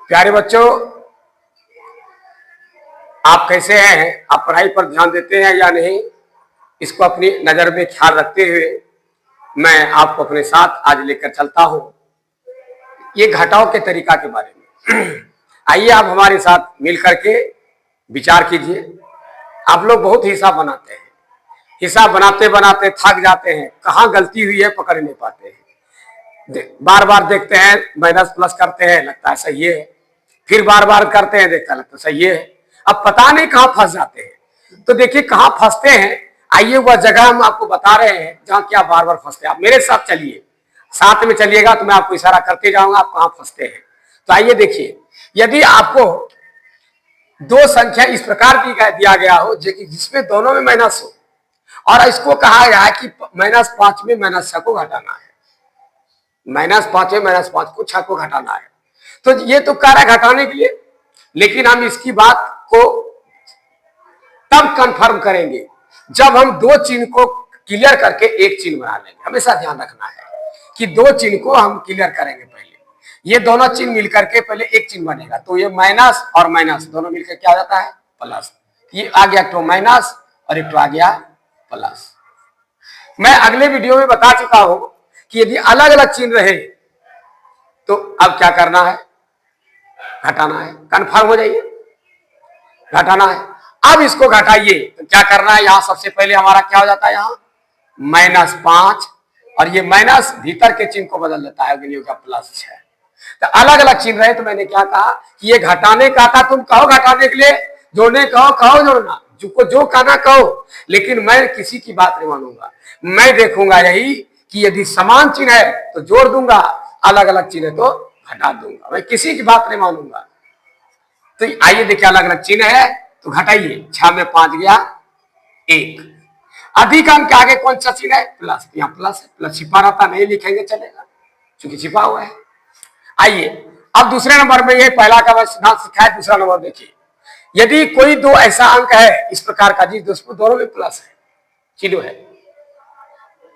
प्यारे बच्चों, आप कैसे हैं? आप पढ़ाई पर ध्यान देते हैं या नहीं, इसको अपनी नजर में ख्याल रखते हुए मैं आपको अपने साथ आज लेकर चलता हूं ये घटाव के तरीका के बारे में। आइए आप हमारे साथ मिल करके विचार कीजिए। आप लोग बहुत हिसाब बनाते हैं, हिसाब बनाते बनाते थक जाते हैं, कहाँ गलती हुई है पकड़ नहीं पाते हैं। बार बार देखते हैं, माइनस प्लस करते हैं, लगता है सही है, फिर बार बार करते हैं, देखता लगता सही है, अब पता नहीं कहाँ फंस जाते हैं। तो देखिए कहाँ फंसते हैं, आइए वह जगह हम आपको बता रहे हैं जहां क्या बार बार फंसते हैं। आप मेरे साथ चलिए, साथ में चलिएगा तो मैं आपको इशारा करते जाऊंगा आप कहाँ फंसते हैं। तो आइए देखिए, यदि आपको दो संख्या इस प्रकार दिया गया हो जिसमें दोनों में माइनस हो, और इसको कहा गया है कि -5 में -6 को घटाना है, -5 में -5 को 6 को घटाना है, तो ये तो कार्य घटाने के लिए। लेकिन हम इसकी बात को तब कंफर्म करेंगे जब हम दो चिन्ह को क्लियर करके एक चिन्ह बना लेंगे। हमेशा ध्यान रखना है कि दो चिन्ह को हम क्लियर करेंगे। पहले ये दोनों चिन्ह मिलकर के पहले एक चिन्ह बनेगा, तो ये माइनस और माइनस दोनों मिलकर क्या हो जाता है? प्लस। ये आ गया तो माइनस और एक तो आ गया प्लस। मैं अगले वीडियो में बता चुका हूं कि यदि अलग अलग चिन्ह रहे तो अब क्या करना है? घटाना है। कंफर्म हो जाइए, घटाना है। अब इसको घटाइए तो क्या करना है? यहां सबसे पहले हमारा क्या हो जाता है? यहां -5 और ये माइनस भीतर के चिन्ह को बदल देता है, +6। तो अलग अलग चिन्ह रहे तो मैंने क्या कहा कि ये घटाने का था, तुम कहो घटाने के लिए, जोड़ने कहो जोड़ना, जो कहना कहो, लेकिन मैं किसी की बात नहीं मानूंगा। मैं देखूंगा यही कि यदि समान चिन्ह है तो जोड़ दूंगा, अलग अलग चिन्ह है तो घटा दूंगा। मैं किसी की बात नहीं मानूंगा। तो आइए देखिए, अलग अलग चिन्ह है तो घटाइए। 6 में 5 गया 1। अधिक अंक के आगे कौन सा चिन्ह है? प्लस। यहाँ प्लस है, प्लस छिपा रहता, नहीं लिखेंगे चलेगा क्योंकि छिपा हुआ है। आइए अब दूसरे नंबर में, ये पहला का सिद्धांत सिखाया, दूसरा नंबर देखिए। यदि कोई दो ऐसा अंक है इस प्रकार का जिस दोनों में प्लस है, चिन्ह है,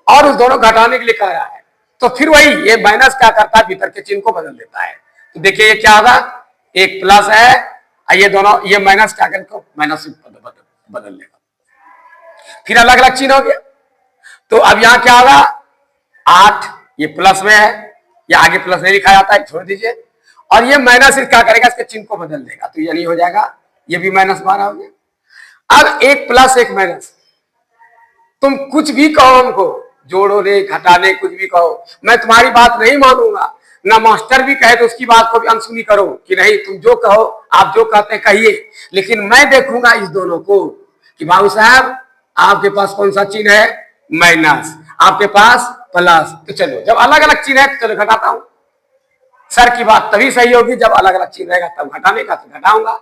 और उस दोनों घटाने के लिए कह रहा है, तो फिर वही ये माइनस क्या करता है? भीतर के चिन्ह को बदल देता है। तो देखिए ये क्या होगा? एक प्लस है, ये दोनों, ये माइनस क्या करें तो माइनस बदल लेगा। फिर अलग अलग चिन्ह हो गया, तो अब यहां क्या होगा? 8 ये प्लस में है, या आगे प्लस नहीं लिखा जाता है, छोड़ दीजिए। और ये माइनस क्या करेगा? इसके चिन्ह को बदल देगा, तो ये नहीं हो जाएगा, ये भी -12 हो गया। अब एक प्लस एक माइनस, तुम कुछ भी कहो, हमको जोड़ो ले घटाने कुछ भी कहो, मैं तुम्हारी बात नहीं मानूंगा। ना मास्टर भी कहे तो उसकी बात को भी अनसुनी करो कि नहीं, तुम जो कहो, आप जो कहते हैं कहिए, लेकिन मैं देखूंगा इस दोनों को कि बाबू साहब आपके पास कौन सा चिन्ह है? माइनस, आपके पास प्लस। तो चलो, जब अलग अलग चिन्ह है तो चलो घटाता हूं। सर की बात तभी सही होगी जब अलग अलग चिन्ह रहेगा, तब घटाने का तो घटाऊंगा।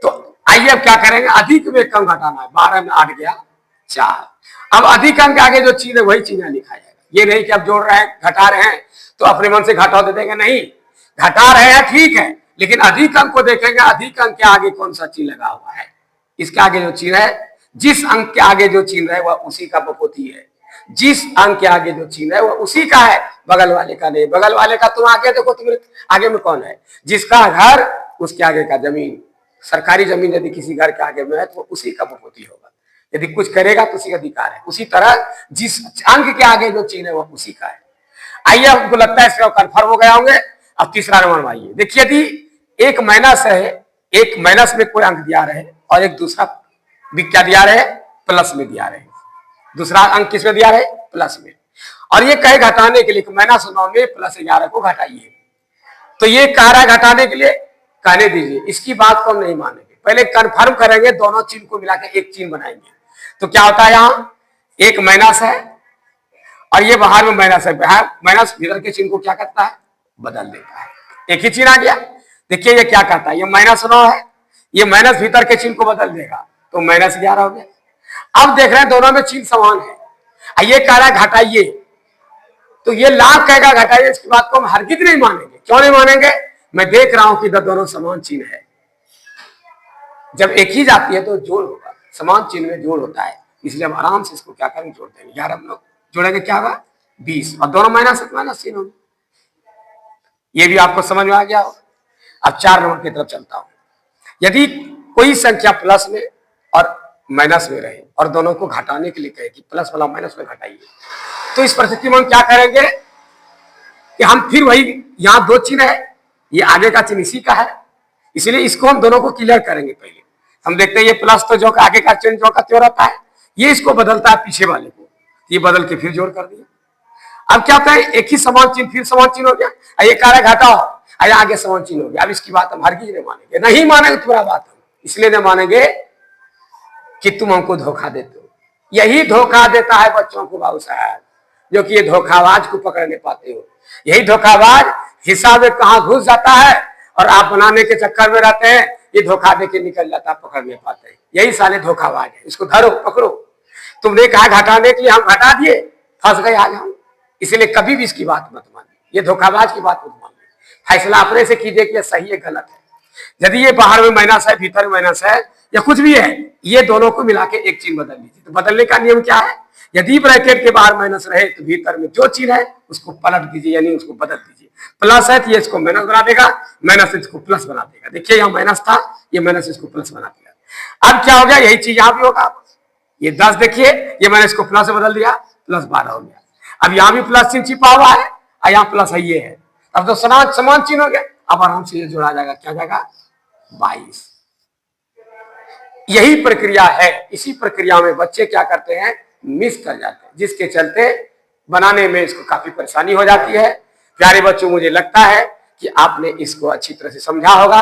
तो आइए अब क्या करेंगे? अधिक में कम घटाना है। 12 में 8 गया 4। अब अधिक अंक आगे जो चिन्ह है वही चिन्ह लिखा जाएगा। ये नहीं कि अब जोड़ रहे हैं घटा रहे हैं तो अपने मन से घटाओ दे देंगे, नहीं, घटा रहे हैं ठीक है, लेकिन अधिक अंक को देखेंगे, अधिक अंक के आगे कौन सा चिन्ह लगा हुआ है, इसके आगे जो चिन्ह है, जिस अंक के आगे जो चिन्ह है वह उसी का बहुपति है। जिस अंक के आगे जो चिन्ह है वह उसी का है, बगल वाले का नहीं। बगल वाले का तुम आगे देखो, तुम्हें आगे में कौन है? जिसका घर उसके आगे का जमीन, सरकारी जमीन यदि किसी घर के आगे में है तो उसी का बहुपति होगा। यदि कुछ करेगा तो उसी का अधिकार है। उसी तरह जिस अंक के आगे जो चिन्ह है वह उसी का है। आइए, हमको लगता है इसका कंफर्म हो गया होंगे। अब तीसरा नंबर में आइए, देखिए यदि एक माइनस है, एक माइनस में कोई अंक दिया रहे और एक दूसरा भी क्या दिया रहे? प्लस में दिया रहे। दूसरा अंक किस में दिया रहे? प्लस में। और ये कहे घटाने के लिए -9 में +11 को घटाइए, तो ये कह रहा है घटाने के लिए, कहने दीजिए, इसकी बात को हम नहीं मानेंगे। पहले कंफर्म करेंगे, दोनों चिन्ह को मिलाकर एक चिन्ह बनाएंगे। तो क्या होता है? यहाँ एक माइनस है और ये बाहर में माइनस है, माइनस भीतर के चिन्ह को क्या करता है? बदल देता है। एक ही चिन्ह आ गया। देखिए ये क्या करता है? ये -9 है, ये माइनस भीतर के चिन्ह को बदल देगा, तो -11 हो गया। अब देख रहे हैं दोनों में चिन्ह समान है, ये कह रहा है घटाइए, तो ये लाभ कहेगा घटाइए, इसकी बात को हम हरगिज नहीं मानेंगे। क्यों नहीं मानेंगे? मैं देख रहा हूं कि दोनों समान चिन्ह है। जब एक ही जाती है तो जोड़ होगा, समान चिन्ह में जोड़ होता है, इसलिए हम आराम से इसको क्या करेंगे? जोड़ देंगे। 11 हम लोग जोड़ेंगे, क्या होगा? 20, और दोनों माइनस चिन्ह होंगे। ये भी आपको समझ में आ गया हो। अब 4 नंबर की तरफ चलता हूं। यदि कोई संख्या प्लस में और माइनस में रहे और दोनों को घटाने के लिए कहे कि प्लस वाला माइनस में घटाइए, तो इस परिस्थिति में हम क्या करेंगे कि हम फिर वही, यहां 2 चिन्ह है, ये आगे का चिन्ह इसी का है, इसलिए इसको हम दोनों को क्लियर करेंगे। पहले हम देखते हैं ये प्लस तो जो का आगे का चिन्ह जो का त्यों रहता है, ये इसको बदलता है पीछे वाले को, ये बदल के फिर जोड़ कर दिया। अब क्या होता है, एक ही समान चिन्ह फिर समान चिन्ह हो गया, ये कार्य घटाओ, आगे समान चिन्ह हो गया। अब इसकी बात हम हरगिज नहीं मानेंगे, नहीं मानेंगे तुम्हारा बात हम, इसलिए नहीं मानेंगे कि तुम हमको धोखा देते हो। यही धोखा देता है बच्चों को बाबू साहब, जो कि ये धोखाबाज को पकड़ नहीं पाते हो। यही धोखाबाज हिसाब में कहां घुस जाता है और आप बनाने के चक्कर में रहते हैं, ये धोखा दे के निकल जाता है, पकड़ नहीं पाते हैं। यही साले धोखाबाज है, इसको धरो पकड़ो। तुमने कहा घटाने के लिए, हम घटा दिए, फंस गए आज हम। इसलिए कभी भी इसकी बात मत मानिए, ये धोखाबाज की बात मत मानिए। फैसला अपने से कीजिए कि ये सही है गलत है। यदि ये बाहर में माइनस है, भीतर में माइनस है, या कुछ भी है, ये दोनों को मिला के एक चिन्ह बदल लीजिए। तो बदलने का नियम क्या है, यदि ब्रैकेट के बाहर माइनस रहे तो भीतर में जो चिन्ह है उसको पलट दीजिए, यानी उसको बदल दीजिए। प्लस है तो ये इसको माइनस बना देगा, माइनस है इसको प्लस बना देगा। देखिए यहाँ माइनस था, ये माइनस इसको प्लस बना दिया। अब क्या हो गया, यही चीज यहाँ भी होगा। ये 10 देखिए, ये मैंने इसको प्लस बदल दिया, प्लस 12 हो गया। अब यहाँ भी प्लस चिन्ह छिपा हुआ है और यहाँ प्लस है, ये है। अब तो समान चिन्ह हो गया, अब आराम से ये जोड़ा जाएगा, क्या जाएगा 22। यही प्रक्रिया है। इसी प्रक्रिया में बच्चे क्या करते हैं, मिस कर जाते हैं, जिसके चलते बनाने में इसको काफी परेशानी हो जाती है। प्यारे बच्चों, मुझे लगता है कि आपने इसको अच्छी तरह से समझा होगा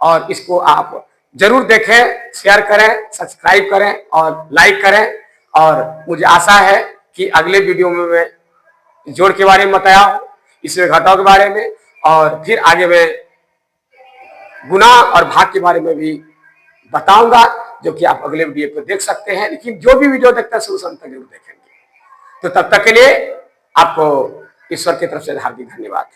और इसको आप जरूर देखें, शेयर करें, सब्सक्राइब करें और लाइक करें। और मुझे आशा है कि अगले वीडियो में मैं जोड़ के बारे में बताया हूं, इसमें घटाव के बारे में, और फिर आगे मैं गुना और भाग के बारे में भी बताऊंगा, जो कि आप अगले वीडियो पर देख सकते हैं। लेकिन जो भी वीडियो देखते हैं शुरू से अंत तक जरूर देखेंगे। तो तब तक के लिए आपको ईश्वर की तरफ से हार्दिक धन्यवाद।